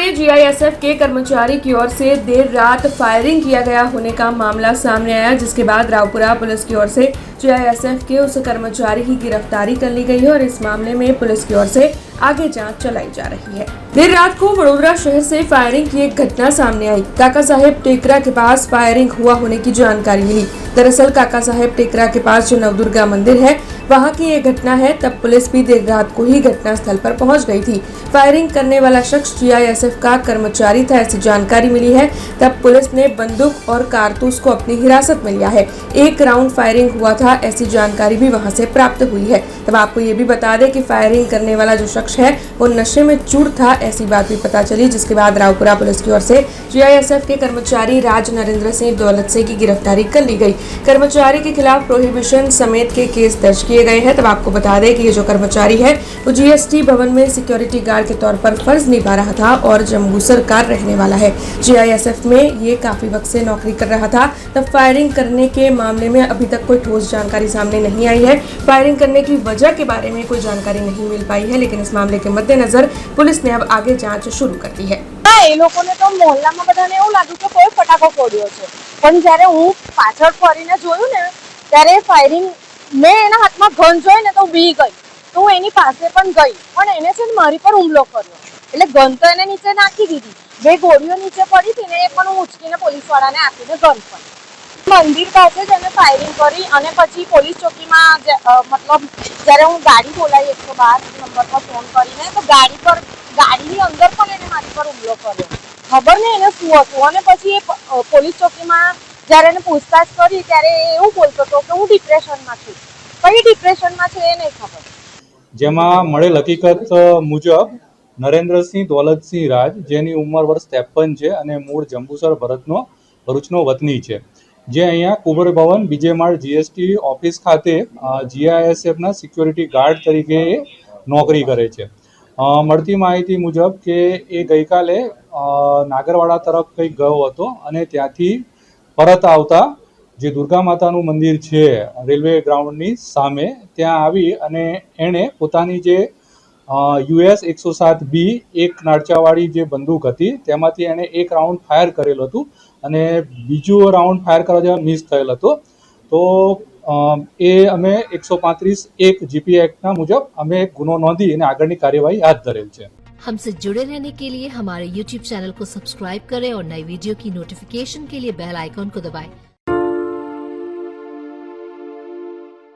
में जीआईएसएफ के कर्मचारी की ओर से देर रात फायरिंग किया गया होने का मामला सामने आया, जिसके बाद रावपुरा पुलिस की ओर से जीआईएसएफ के उस कर्मचारी की गिरफ्तारी कर ली गई है और इस मामले में पुलिस की ओर से आगे जांच चलाई जा रही है। देर रात को वडोदरा शहर से फायरिंग की एक घटना सामने आई। काका साहेब टेकरा के पास फायरिंग हुआ होने की जानकारी मिली। दरअसल काका साहेब टेकरा के पास जो नवदुर्गा मंदिर है, वहां की ये घटना है। तब पुलिस भी देर रात को ही घटना स्थल पर पहुंच गई थी। फायरिंग करने वाला शख्स जीआईएसएफ का कर्मचारी था, ऐसी जानकारी मिली है। तब पुलिस ने बंदूक और कारतूस को अपनी हिरासत में लिया है। 1 राउंड फायरिंग हुआ था, ऐसी जानकारी भी वहां से प्राप्त हुई है। तब आपको ये भी बता दें कि फायरिंग करने वाला जो शख्स है वो नशे में चूर था, ऐसी बात भी पता चली, जिसके बाद रावपुरा पुलिस की ओर से जीआईएसएफ के कर्मचारी राज नरेंद्र सिंह दौलत से की गिरफ्तारी कर ली गई। कर्मचारी के खिलाफ प्रोहिबिशन समेत के केस दर्ज किए गए हैं। तब आपको बता दें कि ये जो कर्मचारी है वो जीएसटी भवन में सिक्योरिटी गार्ड के तौर पर फर्ज निभा रहा था और जम्बूसर का रहने वाला है। जीआईएसएफ में ये काफी वक्त से नौकरी कर रहा था। तब फायरिंग करने के मामले में अभी तक कोई ठोस जानकारी सामने नहीं आई है। फायरिंग करने की वजह के बारे में कोई जानकारी नहीं मिल पाई है, लेकिन इस मामले के मद्देनजर पुलिस ने अब आगे जांच शुरू कर दी है। એ લોકોને તો મોહલ્લામાં બધાને એવું લાગ્યું કે કોઈ ફટાકો ફોડ્યો છે, પણ જ્યારે હું પાછળ ફરીને જોયું ને ત્યારે ફાયરિંગ મેં એના હાથમાં ગન જોઈ ને તો બી ગઈ, તો હું એની પાસે પણ ગઈ, પણ એને છે ને મારી પર હુમલો કર્યો. એટલે ગન તો એને નીચે નાખી દીધી. જે ગોળીઓ નીચે પડી હતી ને એ પણ હું ઉચકીને પોલીસ વાળાને આપીને ગન પણ મંદિર પાસે જ એને ફાયરિંગ કરી અને પછી પોલીસ ચોકીમાં મતલબ જ્યારે હું ગાડી બોલાવી 112 નંબર પર ફોન કરીને, તો ગાડીની અંદર પણ એને મારી પર હુમલો કર્યો. ખબર નહીં એને શું હતું. અને પછી એ પોલીસ ચોકીમાં જ્યારે એને પૂછતાછ કરી ત્યારે એવું બોલતો હતો કે હું ડિપ્રેશનમાં છું. કઈ ડિપ્રેશનમાં છે એ નહીં ખબર. જેમાં મળેલ હકીકત મુજબ નરેન્દ્રસિંહ દોલતસિંહ રાજ, જેની ઉંમર વર્ષ 53 છે અને મૂળ જંબુસર ભરૂચનો વતની છે, જે અહીંયા કુબર ભવન બીજે માળ જીએસટી ઓફિસ ખાતે જીઆઈએસએફના સિક્યોરિટી ગાર્ડ તરીકે નોકરી કરે છે. મળતી માહિતી મુજબ કે એ ગઈકાલે નાગરવાડા તરફ કંઈક ગયો હતો અને ત્યાંથી પરત આવતા જે દુર્ગા માતાનું મંદિર છે રેલવે ગ્રાઉન્ડની સામે, ત્યાં આવી અને એણે પોતાની જે US 107B એક નાળચાવાળી જે બંદૂક હતી તેમાંથી એણે 1 રાઉન્ડ ફાયર કરેલું હતું અને બીજો રાઉન્ડ ફાયર કરવા જવા મિસ થયેલ હતો. તો એ અમે 135(1) જીપી एक्टના મુજબ અમે ગુનો નોંધી અને આગળની કાર્યવાહી હાથ ધરેલ છે. हमसे जुड़े रहने के लिए हमारे YouTube चैनल को सब्सक्राइब करें और नई वीडियो की नोटिफिकेशन के लिए बेल आइकॉन को दबाएं।